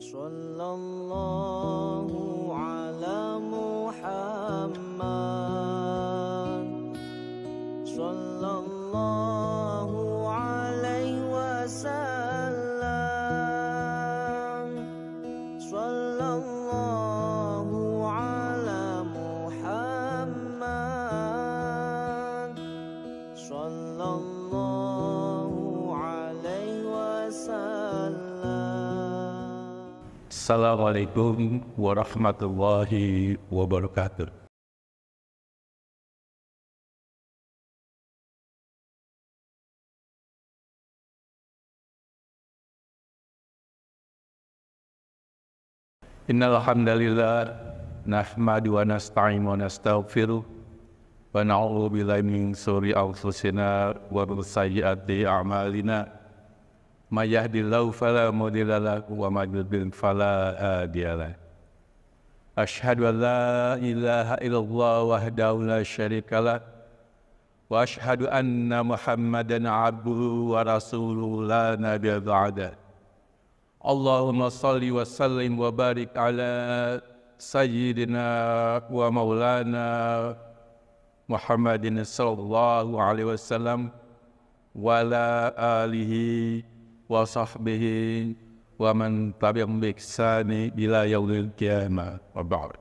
Sallallahu ala Muhammad Sallallahu alaihi wasallam Sallallahu ala Muhammad Sallallahu alaihi wasallam. Assalamualaikum warahmatullahi wabarakatuh. Innal hamdalillah nahmadu wa nasta'inu wa nastaghfiruh wa na'udzu billahi min shururi anfusina wa min sayyiati a'malina. May yahdihillahu fala mudilla lahu wa may yudlil fala hadiya lahu. Asyhadu an la ilaha illallah wahdahu la syarika lah wa asyhadu anna Muhammadan abduhu wa rasuluhu la nabiyya ba'dah. Allahumma salli wa sallim wa barik ala sayyidina wa maulana Muhammadin sallallahu alaihi wasallam wa ala alihi wa sahbihi wa man tabi'ahum bi ihsani ila yaumil qiyamah wa ba'd.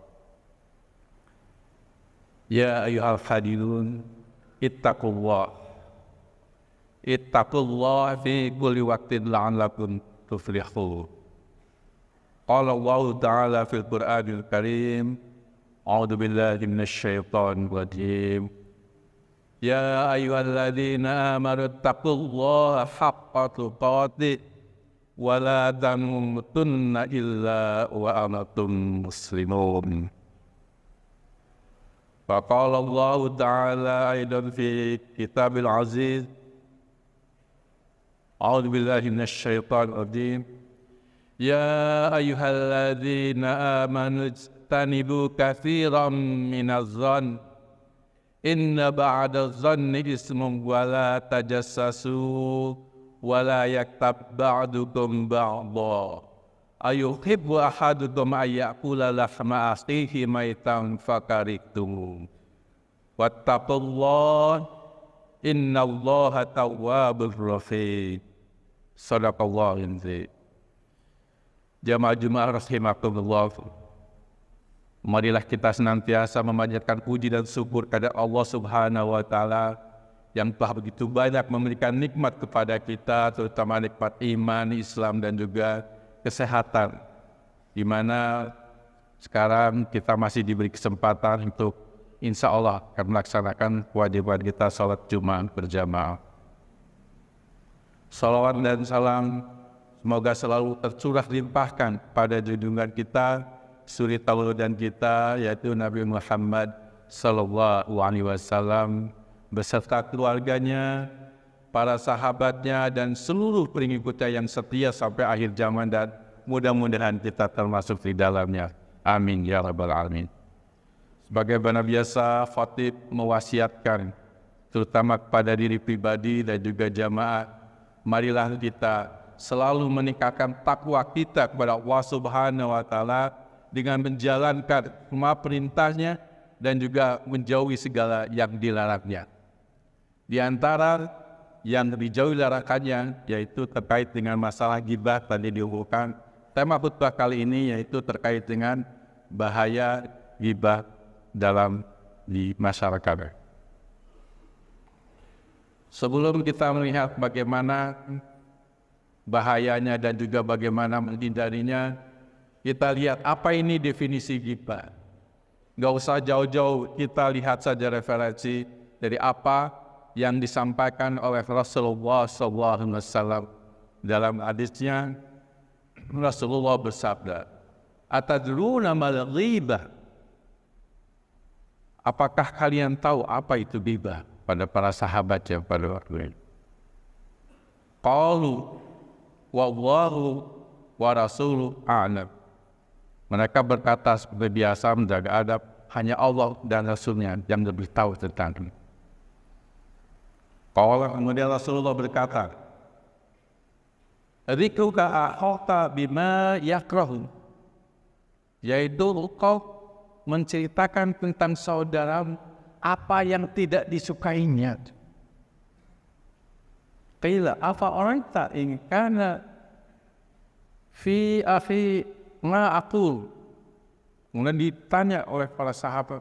Ya ayyuhal hadirun ittaqullah fi kulli waqtin la'allakum tuflihun. Qala Allah ta'ala fil Qur'anil Karim, a'udzu billahi minasy syaithanir rajim. Ya ayyuhalladzina amanu taqullaha haqqa tuqatih wa la tamutunna illa wa antum muslimun. Wa qala Allah ta'ala aidan fi kitabil aziz, a'udzu billahi minasy syaithanir rajim. Ya ayyuhalladzina amanu ijtanibu katsiran minadh-dhann inna ba'da dhanni ismun wa la tajassasu wa la yaktab ba'dukum ba'dha ayuhibbu ahadukum ayyakula lahma akhihi maitan fakarihtum wattaqullah innallaha tawwabur rahim. Shadaqallahul azim. Jamaah rahimakumullah, marilah kita senantiasa memanjatkan puji dan syukur kepada Allah Subhanahu wa Ta'ala yang telah begitu banyak memberikan nikmat kepada kita, terutama nikmat iman, Islam, dan juga kesehatan, di mana sekarang kita masih diberi kesempatan untuk insya Allah akan melaksanakan kewajiban kita salat Jumat berjamaah. Salawat dan salam semoga selalu tercurah limpahkan pada junjungan kita, suri tauladan kita, yaitu Nabi Muhammad sallallahu alaihi wasallam beserta keluarganya, para sahabatnya, dan seluruh pengikutnya yang setia sampai akhir zaman, dan mudah-mudahan kita termasuk di dalamnya. Amin ya rabbal alamin. Sebagaimana biasa, khatib mewasiatkan terutama kepada diri pribadi dan juga jamaah, marilah kita selalu meningkatkan takwa kita kepada Allah Subhanahu wa Ta'ala dengan menjalankan semua perintahnya dan juga menjauhi segala yang dilarangnya. Di antara yang dijauhi larangannya yaitu terkait dengan masalah ghibah tadi diumumkan. Tema khutbah kali ini yaitu terkait dengan bahaya ghibah di masyarakat. Sebelum kita melihat bagaimana bahayanya dan juga bagaimana menghindarinya, kita lihat apa ini definisi ghibah. Gak usah jauh-jauh, kita lihat saja referensi dari apa yang disampaikan oleh Rasulullah SAW. Dalam hadisnya, Rasulullah bersabda, "Atadruna mal ghibah?" Apakah kalian tahu apa itu ghibah? Pada para sahabat yang pada waktu itu. Qalu wallahu wa rasuluhu a'lam. Mereka berkata seperti biasa menjaga adab, hanya Allah dan Rasulnya yang lebih tahu tentang ini. Kemudian Rasulullah berkata, Dzikruka akhaka bima yakrahu, yaitu engkau menceritakan tentang saudaramu apa yang tidak disukainya. Qila afa oranta in kana fi akhi ma aqul. Kemudian ditanya oleh para sahabat,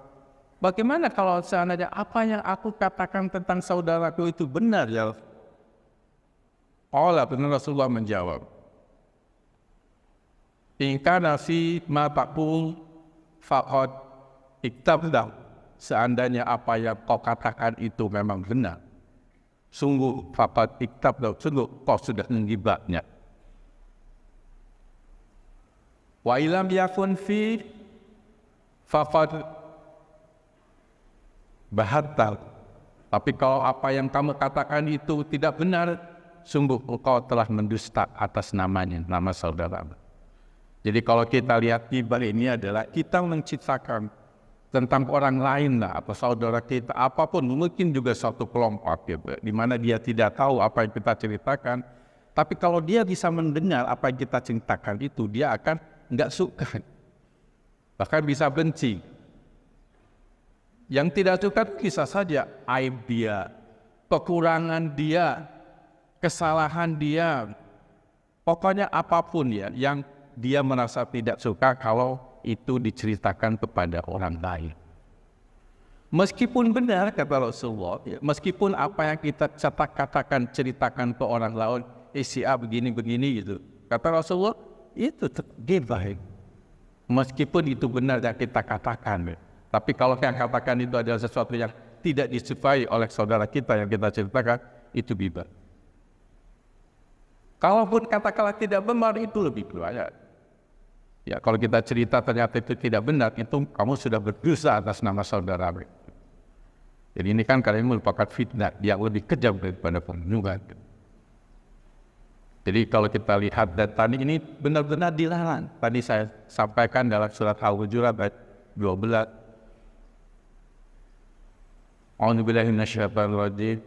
bagaimana kalau seandainya apa yang aku katakan tentang saudaraku itu benar ya? Qala, benar Rasulullah menjawab, in kana fi ma taqul faqad iktabda. Seandainya apa yang kau katakan itu memang benar, sungguh faqad iktabda, sungguh kau sudah menggibahnya. Wa ilam yakun fi faqad bahatta. Tapi kalau apa yang kamu katakan itu tidak benar, sungguh engkau telah mendusta atas namanya, nama saudara. Jadi kalau kita lihat ghibah ini adalah kita menciptakan tentang orang lain lah, atau saudara kita, apapun, mungkin juga suatu kelompok gitu, di mana dia tidak tahu apa yang kita ceritakan. Tapi kalau dia bisa mendengar apa yang kita ceritakan itu, dia akan nggak suka, bahkan bisa benci. Yang tidak suka bisa saja aib dia, kekurangan dia, kesalahan dia, pokoknya apapun ya yang dia merasa tidak suka kalau itu diceritakan kepada orang lain. Meskipun benar kata Rasulullah, ya, meskipun apa yang kita katakan ceritakan ke orang lain, si A begini-begini gitu, kata Rasulullah itu ghibah. Meskipun itu benar yang kita katakan, ya. Tapi kalau yang katakan itu adalah sesuatu yang tidak disukai oleh saudara kita yang kita ceritakan, itu ghibah. Kalaupun katakanlah tidak benar, itu lebih berbahaya. Ya, kalau kita cerita ternyata itu tidak benar, itu kamu sudah berdosa atas nama saudara. Jadi ini kan kalian merupakan fitnah yang lebih kejam daripada pembunuhan. Jadi kalau kita lihat data ini benar-benar dilarang. Tadi saya sampaikan dalam surat Al-Hujurat ayat 12. A'udzubillahi minasyaitonir rajim.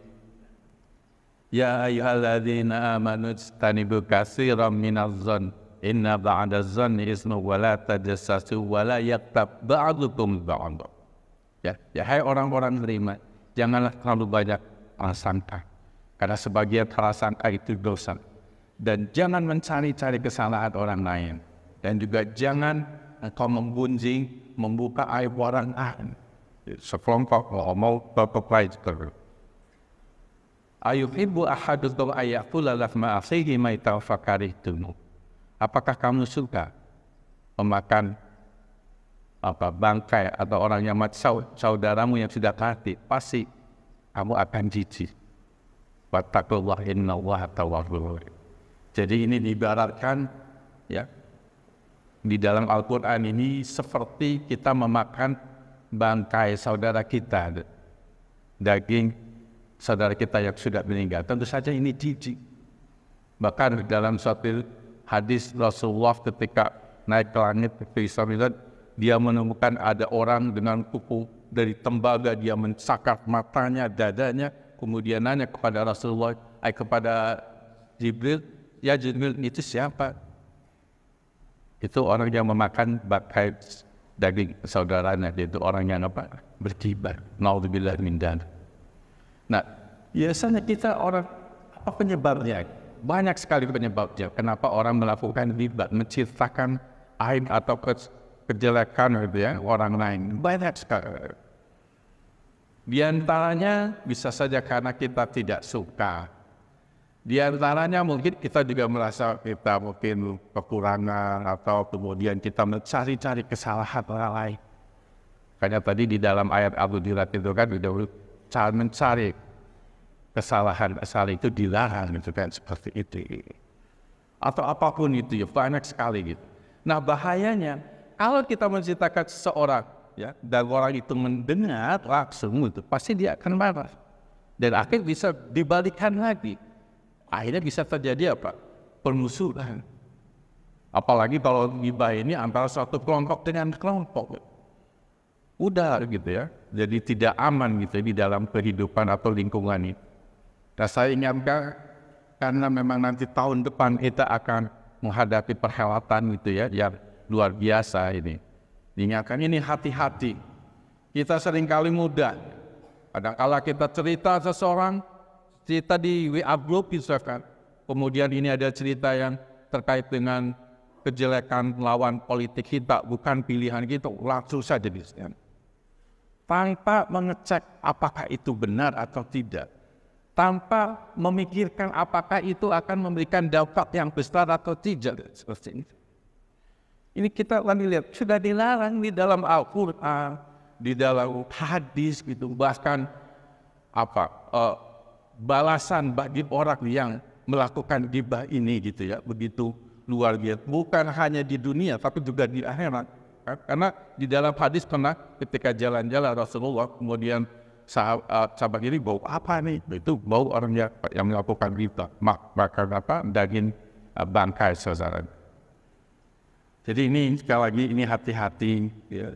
Ya ayyuhalladzina amanu ijtanibu katsiran minadh-dhann inna ba'dadh-dhanni ismun wa la tajassasu wa la yaghtab ba'dukum ba'dha. Ya, hai orang-orang beriman, janganlah terlalu banyak prasangka, karena sebagian prasangka itu dosa. Dan jangan mencari-cari kesalahan orang lain, dan juga jangan engkau menggunjing, membuka aib orang lain. Sekelompok mau berkelahi terus. Ayuhibbu ahadukum ayyakula lahma akhihi maitan fakarihtum. Apakah kamu suka memakan bangkai atau orang yang mati saudaramu yang sudah mati? Pasti kamu akan jijik. Wattaqullah innallaha tawwabur rahim. Jadi ini diibaratkan ya di dalam Al-Qur'an ini seperti kita memakan bangkai saudara kita, daging saudara kita yang sudah meninggal. Tentu saja ini jijik. Bahkan dalam suatu hadis Rasulullah ketika naik ke langit ke Isra Mi'raj, dia menemukan ada orang dengan kuku dari tembaga, dia mensakar matanya, dadanya, kemudian nanya kepada Rasulullah, kepada Jibril, ya Jibril, itu siapa? Itu orang yang memakan bangkai daging saudaranya, yaitu orang yang berkibar. Naudzubillah min dzalik. Nah, biasanya kita orang apa penyebabnya? Banyak sekali penyebabnya. Kenapa orang melakukan ghibah, menceritakan aib atau kejelekan gitu ya orang lain? Banyak sekali. Di antaranya bisa saja karena kita tidak suka. Di antaranya mungkin kita juga merasa kita mungkin kekurangan, atau kemudian kita mencari-cari kesalahan orang lain. Karena tadi di dalam ayat Al-Hujurat itu kan sudah mencari kesalahan asal itu dilarang gitu kan, seperti itu. Atau apapun itu ya, banyak sekali gitu. Nah bahayanya kalau kita menceritakan seseorang ya, dan orang itu mendengar langsung itu, pasti dia akan marah. Dan akhirnya bisa dibalikkan lagi. Akhirnya bisa terjadi apa? Permusuhan. Apalagi kalau ghibah ini antara suatu kelompok dengan kelompok. Udah gitu ya. Jadi tidak aman gitu di dalam kehidupan atau lingkungan ini. Nah saya ingatkan karena memang nanti tahun depan kita akan menghadapi perhelatan gitu ya, yang luar biasa ini. Diingatkan ini hati-hati. Kita seringkali mudah. Kadang-kala kita cerita seseorang, cerita di WA group misalkan, kemudian ini ada cerita yang terkait dengan kejelekan lawan politik kita, bukan pilihan kita, langsung saja disini. Tanpa mengecek apakah itu benar atau tidak. Tanpa memikirkan apakah itu akan memberikan dampak yang besar atau tidak. Seperti ini. Ini kita lagi lihat, sudah dilarang di dalam Al-Quran, di dalam hadis gitu, bahkan balasan bagi orang yang melakukan ghibah ini gitu ya, begitu luar biasa. Bukan hanya di dunia, tapi juga di akhirat. Karena di dalam hadis pernah ketika jalan-jalan Rasulullah, kemudian sahabat ini bau apa nih? Itu bau orang yang melakukan ghibah, makan daging bangkai saudara. Jadi ini sekali lagi ini hati-hati. Ya.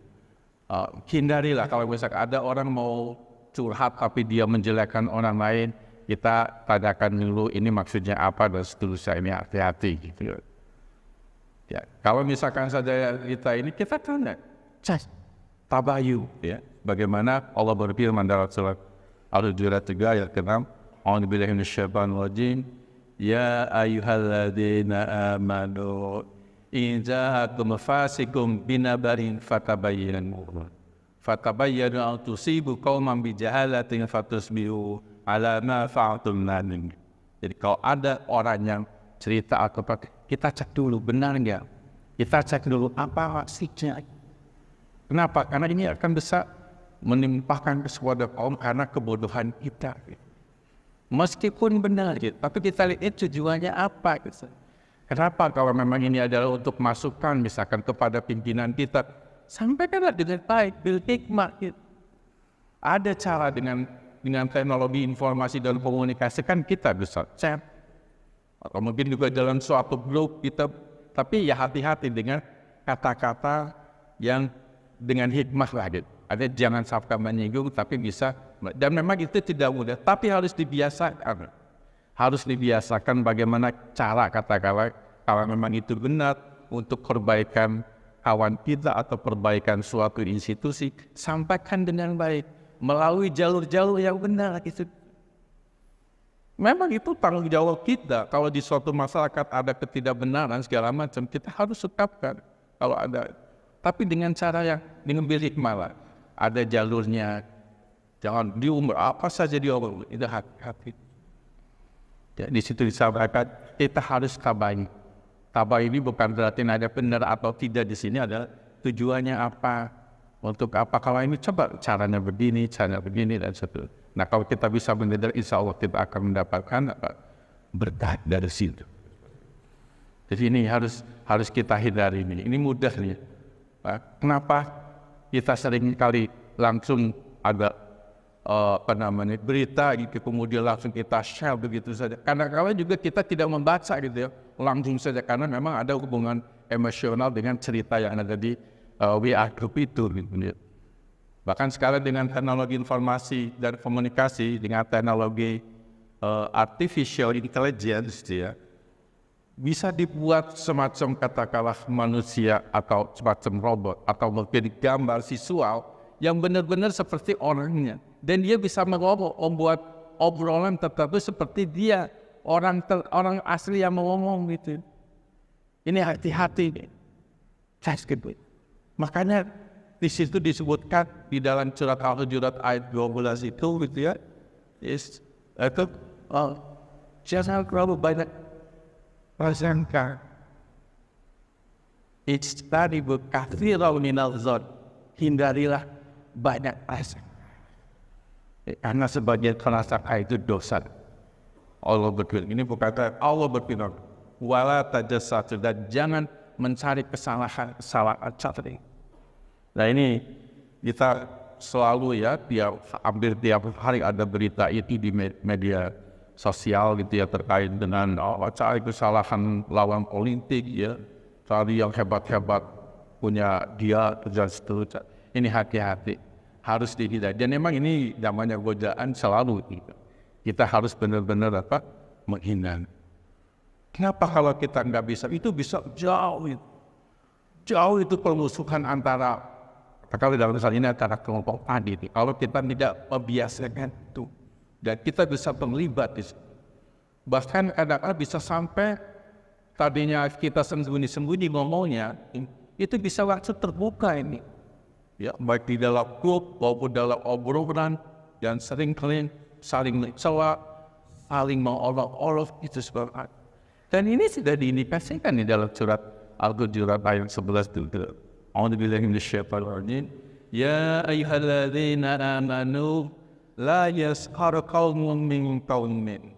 Hindarilah kalau misalkan ada orang mau curhat tapi dia menjelekkan orang lain, kita tanyakan dulu ini maksudnya apa dan seterusnya, ini hati-hati gitu. Ya, kalau misalkan saja kita tanya, tabayu, ya, bagaimana Allah berfirman dalam surat Al-Hujurat 3 ayat 6, A'udzubillahi minasyaitonir rajim, ya ayyuhalladzina amanu in ja'akum fasiqun binabarin fatabayyanu an tusibu qauman bijahalatin fatusbihu ala ma fa'altum nadim. Jadi kalau ada orang yang cerita atau kita cek dulu benar enggak? Kita cek dulu apa maksudnya. Kenapa? Karena ini akan bisa menimpahkan kepada kaum karena kebodohan kita. Meskipun benar gitu, tapi kita lihat tujuannya apa gitu. Kenapa kalau memang ini adalah untuk masukan misalkan kepada pimpinan kita, sampaikanlah dengan baik, bil hikmah gitu. Ada cara dengan teknologi informasi dan komunikasi kan kita bisa chat atau mungkin juga dalam suatu grup kita, tapi ya hati-hati dengan kata-kata yang dengan hikmah lah gitu. Ada jangan sampai menyinggung tapi bisa, dan memang itu tidak mudah, tapi harus dibiasakan. Harus dibiasakan bagaimana cara kata-kata kalau memang itu benar untuk perbaikan kawan kita atau perbaikan suatu institusi, sampaikan dengan baik melalui jalur-jalur yang benar gitu. Memang itu tanggung jawab kita. Kalau di suatu masyarakat ada ketidakbenaran segala macam, kita harus ungkapkan kalau ada. Tapi dengan cara yang dengan hikmah lah. Ada jalurnya. Jangan diumur apa saja diomong. Itu hati-hati. Ya, di situ disampaikan kita harus tabai. Tabai ini bukan berarti ada benar atau tidak, di sini adalah tujuannya apa, untuk apa. Kalau ini coba caranya begini dan seterusnya. Nah kalau kita bisa mendengar, insya Allah kita akan mendapatkan berkah dari situ. Jadi ini harus kita hindari ini. Ini mudah nih. Kenapa kita sering kali langsung ada berita gitu, kemudian langsung kita share begitu saja. Karena kalau juga kita tidak membaca gitu ya, langsung saja, karena memang ada hubungan emosional dengan cerita yang ada di WA group itu gitu ya. Bahkan sekarang dengan teknologi informasi dan komunikasi, dengan teknologi artificial intelligence ya, bisa dibuat semacam katakanlah manusia atau semacam robot atau mungkin gambar visual yang benar-benar seperti orangnya. Dan dia bisa membuat obrolan tertentu seperti dia, orang asli yang ngomong gitu. Ini hati-hati. Makanya di situ disebutkan di dalam surat Al-Hujurat ayat 12 itu gitu ya. Jangan terlalu banyak prasangka. Ijtanibu katsiran minal dzann. Hindarilah banyak prasangka. Karena sebagian prasangka itu dosa. Allah berfirman, ini bukan Allah berfirman, wala tajassatu, dan jangan mencari kesalahan cari. Nah ini kita selalu ya, hampir tiap hari ada berita itu di media sosial gitu ya, terkait dengan cari kesalahan lawan politik ya, cari yang hebat-hebat punya dia dan seterusnya. Ini hati-hati, harus dihindari. Dan memang ini namanya godaan selalu gitu. Kita harus benar-benar menghina. Kenapa kalau kita nggak bisa? Itu bisa jauh itu. Jauh itu permusuhan antara, kalau dalam misal ini antara kelompok tadi. Kalau kita tidak membiasakan itu, dan kita bisa terlibat di situ. Bahkan kadang-kadang bisa sampai tadinya kita sembunyi-sembunyi ngomongnya, itu bisa langsung terbuka ini. Ya, baik di dalam grup maupun dalam obrolan, dan sering saling mencela, saling mengolok-olok itu sebagainya. Dan ini sudah diindikasikan di dalam surat Al-Hujurat ayat 11 itu. A'udzubillahi minasyaitonir rajim. Ya ayyuhalladzina amanu la yaskhar qaumun min qaumin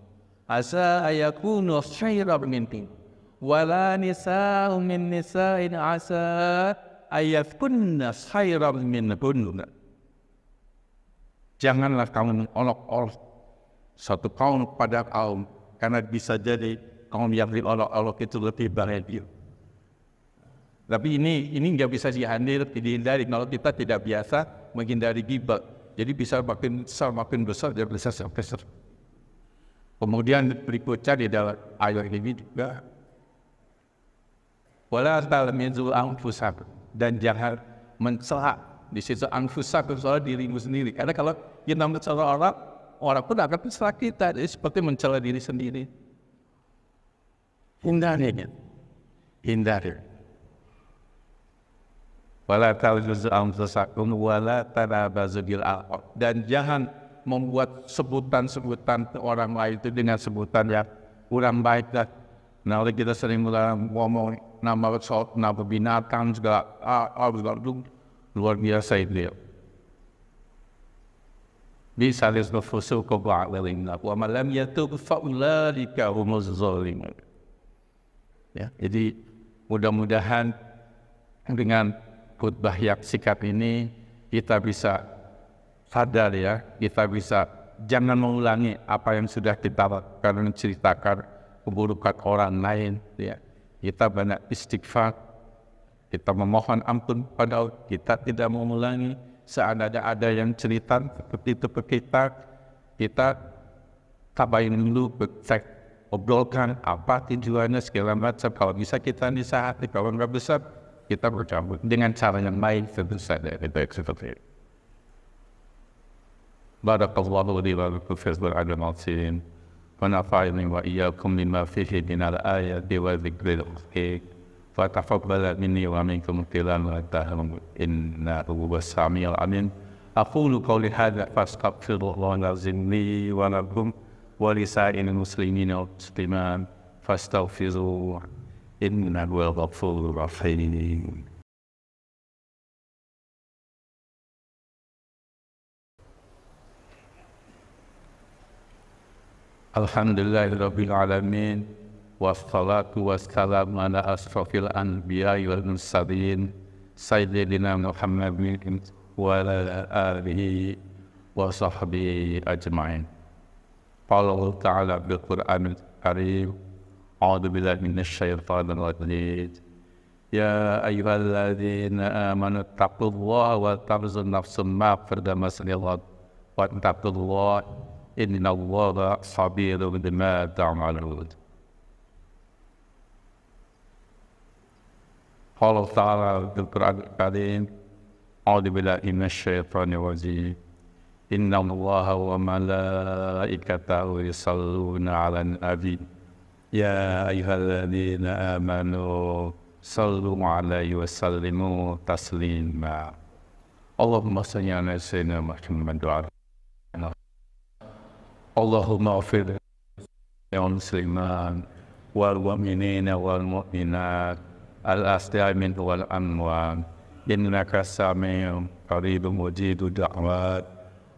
asa ayakunu khairan minhum wala nisa'un min nisa'in asa ayakunna khairan minhunna. Janganlah kamu mengolok-olok satu kaum pada kaum, karena bisa jadi kaum yang diolok-olok itu lebih bahagia. Tapi ini nggak bisa dihindari kalau kita tidak biasa menghindari ghibah. Jadi bisa makin besar dan besar sampai besar. Kemudian berikutnya di dalam ayat ini juga, wala talmizu anfusakum, dan jangan mencela di situ anfusakum, soal dirimu sendiri. Karena kalau kita mencela orang pun akan mencela kita. Jadi seperti mencela diri sendiri. Hindari. Wala talmizu anfusakum wala tanabazu bil alqab, dan jangan membuat sebutan-sebutan orang lain itu dengan sebutan yang kurang baik. Nah, kita sering ngomong nama binatang juga, luar biasa itu ya. Bisa disfusuku ba'dillah wa man lam yatub fa ulaika humuz zalimun. Ya, jadi mudah-mudahan dengan khutbah yang singkat ini kita bisa sadar ya, kita bisa jangan mengulangi apa yang sudah kita lakukan, menceritakan keburukan orang lain ya. Kita banyak istighfar, kita memohon ampun pada Allah, kita tidak mengulangi. Seandainya ada yang cerita seperti itu ke kita tabayin dulu, cek, obrolkan apa tujuannya segala macam. Kalau bisa kita nisahati, kalau nggak bisa kita bercabut dengan cara yang baik, tentu saja itu seperti itu. Barakallahu li wa lakum fil Qur'anil azim wa nafa'ani wa iyyakum bima fihi minal ayati wa dzikril hakim wa taqabbal minni wa minkum tilawatahu innahu was-sami'ul 'alim. Aqulu qawli hadza fastaghfirullahal azim li wa lakum wa lisa'iril muslimina wal muslimat fastaghfiruhu innahu huwal ghafurur rahim. Alhamdulillahirabbil alamin wassalatu wassalamu ala asrofil anbiya'i wal mursalin sayyidina Muhammadin wa ala alihi wa sahbihi ajma'in. Qala Allah ta'ala bil Qur'anil karim, a'udzu billahi minasyaitonir rajim. Ya ayyuhalladzina amanu taqullaha wa tanzur nafsum ma qaddamat lighad wa taqullaha inna Allaha khabirun bima ta'malun. Qala ta'ala fil Qur'anil karim, a'udzu billahi minasyaitonir rajim. Inna Allaha wa malaikatahu yusholluna 'alan nabi. Ya ayyuhalladzina amanu shallu 'alaihi wa sallimu taslima. Allahumma shalli 'ala sayyidina Muhammad wa ala Allahumma ighfir lil muslimin wal mu'minina wal mu'minat al-ahya'i minhum wal amwat innaka sami'un qaribun mujibud da'wat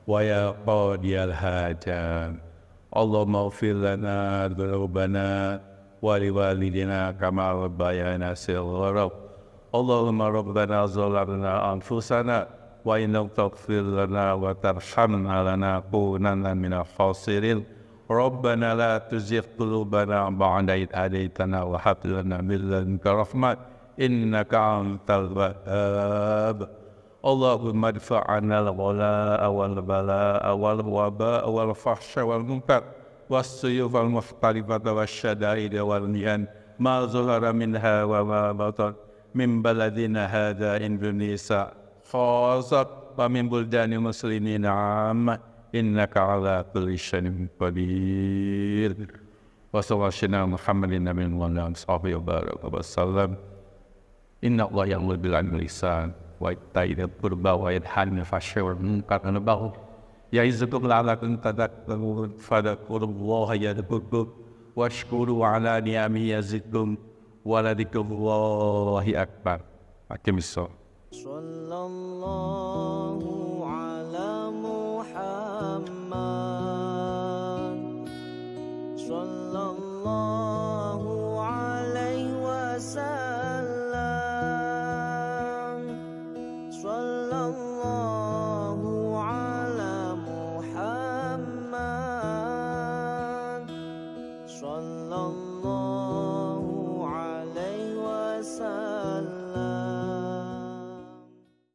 wa ya qadiyal hajat. Allahumma ighfir lana dzunubana wa liwalidina kama rabbayana shighara. Allahumma rabbana zalamna anfusana wa in lam taghfir lana wa tarhamna lanakunanna minal khasirin. Rabbana la tuzigh qulubana ba'da idh hadaytana wa hab lana min ladunka rahmah innaka antal wahhab. Allahumma adfa'na al-ghalaa'a wal balaa'a wal wabaa'a wal fahsya wal munkar والسيوف المختلفة والشدائد والمهن ما ظهر منها وما بطن من بلدنا هذا إندونيسيا خاصة ومن بلدان المسلمين عامة إنك على كل شيء قدير وصلى الله على محمد النبي وعلى آله وبارك وسلم إن الله يأمر بالعدل والإحسان وإيتاء ذي القربى وينهى عن الفحشاء والمنكر والبغي يعظكم لعلكم تذكرون فاذكروا الله يذكركم واشكروا على نعمه يزدكم ولذكر الله أكبر. أقم الصلاة. صلى الله